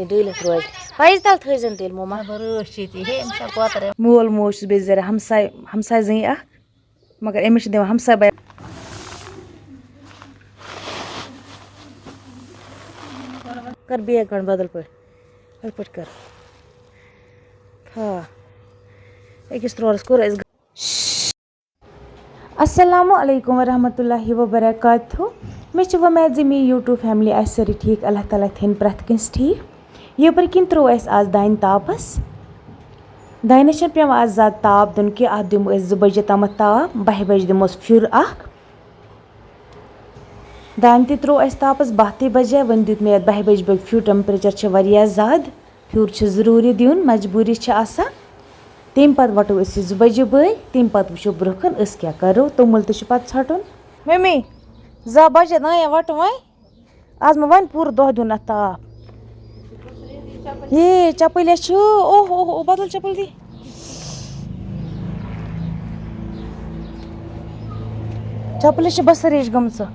ڈٲلِتھ روزِ پَیز تَل تھٲیزٮ۪ن تیٚلہِ موما مول موج چھُس بیٚیہِ زَرِ ہمساے زٔنۍ اَکھ مگر أمِس چھِ دِوان ہمساے باے کر بیگ کَڑ بدل پٲٹھۍ یِتھ پٲٹھۍ کر ہاں أکِس ترٛووہَس کوٚر اَسہِ السلام علیکم ورحمتہ اللہ وبرکاتہ مےٚ چھِ وۄمید زِ میٛٲنۍ یوٗٹیوٗب فیملی آسہِ سٲری ٹھیٖک اللہ تعالیٰ تھٲیِن پرٛٮ۪تھ کٲنٛسہِ ٹھیٖک یَپٲرۍ کِنۍ ترٛوو اَسہِ آز دانہِ تاپَس دانٮ۪س چھِنہٕ پٮ۪وان آز زیادٕ تاپھ دیُن کینٛہہ اَتھ دِمو أسۍ 2 بجے تامَتھ تاپھ 12 بجہِ دِموس پھیُر اَکھ دانہِ تہِ ترٛوو اَسہِ تاپَس 12 تہِ بجے وۄنۍ دیُت مےٚ یَتھ 12 بجہِ بٲگۍ پھیُر ٹٮ۪مپریچَر چھِ واریاہ زیادٕ پھیُر چھِ ضٔروٗری دیُن مجبوٗری چھِ آسان تمہِ پَتہٕ وَٹو أسۍ یہِ 2 بجے بٲگۍ تمہِ پَتہٕ وٕچھو برونٛہہ کُن أسۍ کیٛاہ کَرو توٚمُل تہِ چھُ پَتہٕ ژھَٹُن ممی 2 بجے دانیا وَٹہٕ وۄنۍ آز مہ وۄنۍ پوٗرٕ دۄہ دیُن اَتھ تاپھ ہے چَپٕلۍ چھُ اوہ بدل چَپٕلۍ دی چَپلہِ چھِ بسریج گٔمژٕ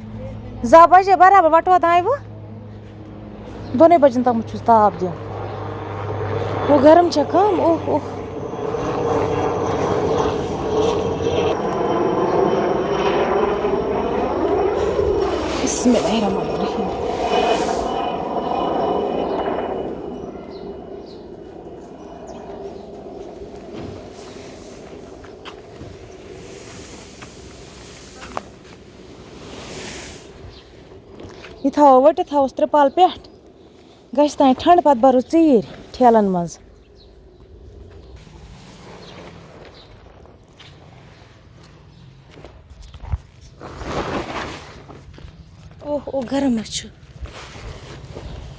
2 بجے برابر وَٹوا دانہِ وۄنۍ 2 بجن تامَتھ چھُس تاپھ دیُن ہُہ گرم چھےٚ کَم اوہ بسم اللہ الرحمن الرحیم یہِ تھاوو ؤٹِتھ تھاووس ترٛپال پٮ۪ٹھ گژھِ تانۍ ٹھنٛڈٕ پَتہٕ بَرو ژیٖرۍ ٹھیلَن منٛز اوہ گرم حظ چھُ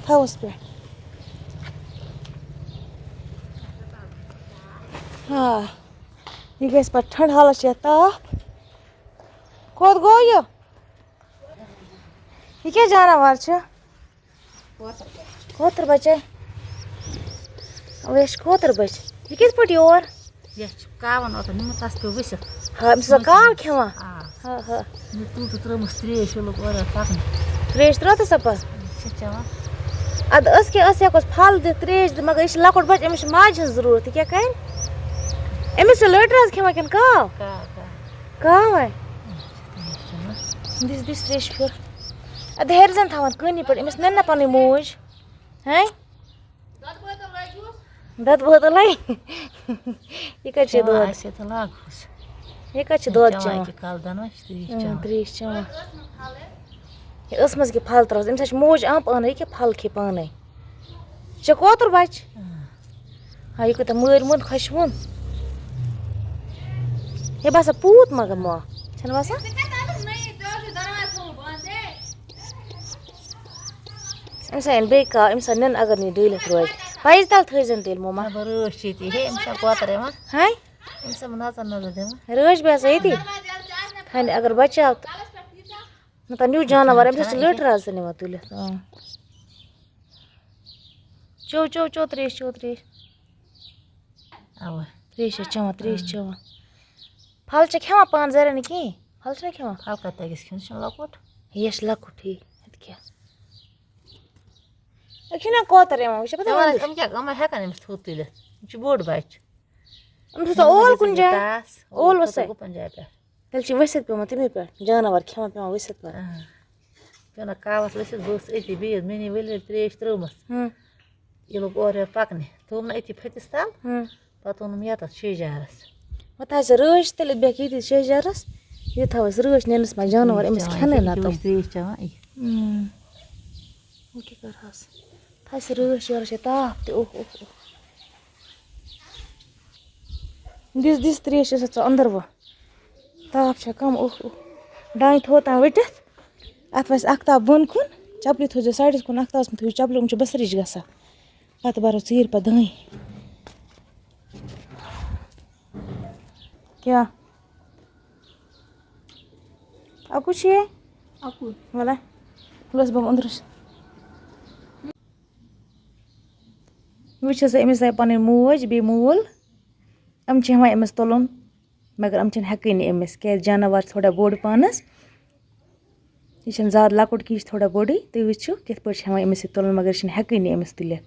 تھاوَس پٮ۪ٹھ ہاں یہِ گژھِ پَتہٕ ٹھنٛڈٕ حالَس چھِ یَتھ تاپھ کوٚت گوٚو یہِ کیٛاہ جاناوار چھِ کوتَر بَچے یہِ چھِ کوتَر بَچہِ یہِ کِتھ پٲٹھۍ یور ہاں أمِس ٲسا کاو کھٮ۪وان ترٛیش ترٛٲوتھٕ سا پَتہٕ اَدٕ أسۍ کیٛاہ أسۍ ہٮ۪کوس پھل دِتھ ترٛیش دِتھ مگر یہِ چھِ لۄکُٹ بَچہِ أمِس چھِ ماجہِ ہِنٛز ضروٗرت یہِ کیٛاہ کَرِ أمِس چھِ لٔٹۍ رَز کھٮ۪وان کِنہٕ کاو کاوے دِس ترٛیش پھیُر اَدٕ ہیٚرِ تھاوان کٲنی پٮ۪ٹھ أمِس نَنہِ نا پَنٕنۍ موج دۄدٕ بٲتل لَگہِ یہِ کَتہِ چھِ دۄد یہِ کَتہِ چھِ دۄد چٮ۪وان ترٛیش چٮ۪وان یہِ ٲسمَس کیٛاہ پھل ترٛاوَس أمِس حظ چھِ موج اَمپ اَنان یہِ کیٛاہ پھل کھے پانَے یہِ چھا کوتُر بَچہِ ہاں یہِ کوٗتاہ مٲرۍ موٚنٛد خۄشوُن ہے باسان پوٗت مگر ما چھَنہٕ باسان أمِس أنۍ بیٚیہِ کاو أمِس نِن اگر نہٕ یہِ ڈٲلِتھ روزِ پَیز تَل تھٲیزٮ۪ن تیٚلہِ موما رٲچھ بیٚیہِ آسان ییٚتی تھاینہِ اگر بَچاو تہٕ نَتہٕ نیوٗ جاناوار أمِس حظ چھِ لٔٹۍ رَز تہِ نِوان تُلِتھ چو ترٛیش ترٛیش حظ چٮ۪وان ترٛیش چٮ۪وان پھل چھےٚ کھٮ۪وان پانہٕ زَرٮ۪ن نہٕ کِہیٖنۍ پھل چھِنہ کھٮ۪وان یہِ چھِ لۄکُٹ ٹھیٖک اَدٕ کیٛاہ أسۍ چھِنہ کوتَر یِوان وٕچھ أمِس اوس اول کُنہِ جایہِ اول اوسا تیٚلہِ چھِ ؤسِتھ پیوٚمُت تَمے پٮ۪ٹھ جاناوار کھٮ۪وان پٮ۪وان ؤسِتھ وۄنۍ تھاو ژٕ رٲچھ تیٚلہِ بیٚکھ ییٚتی شہجارَس یہِ تھاو أسۍ رٲچھ نِنَس منٛز جاناوار أمِس کھٮ۪نٕے نَتہٕ وۄنۍ کیٛاہ کَرہَس تھاو ژٕ رٲچھ یورٕ چھِ تاپھ تہِ دِس ترٛیش ٲسا ژٕ أنٛدر وۄنۍ تاپھ چھےٚ کَم دانہِ تھوٚو تام ؤٹِتھ اَتھ وَسہِ اَکھ تاپھ بۄن کُن چَپلی تھٲیزیو سایڈَس کُن اَکھ تاپَس منٛز تھٲیِو چَپلہِ یِم چھِ بسرِج گژھان پَتہٕ بَرو ژیٖرۍ پَتہٕ دانہِ کیٛاہ اَکُے چھُے وَلہ ٲس بہٕ أنٛدرٕ وٕچھ سا أمِس آیہِ پَنٕنۍ موج بیٚیہِ مول یِم چھِ ہٮ۪وان أمِس تُلُن مگر یِم چھِنہٕ ہٮ۪کٲنی أمِس کیٛازِ جاناوار چھِ تھوڑا بوٚڑ پانَس یہِ چھِنہٕ زیادٕ لۄکُٹ کینٛہہ یہِ چھِ تھوڑا بوٚڑٕے تُہۍ وٕچھِو کِتھ پٲٹھۍ چھِ ہٮ۪وان أمِس یہِ تُلُن مگر یہِ چھِنہٕ ہٮ۪کٲنی أمِس تُلِتھ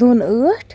2:08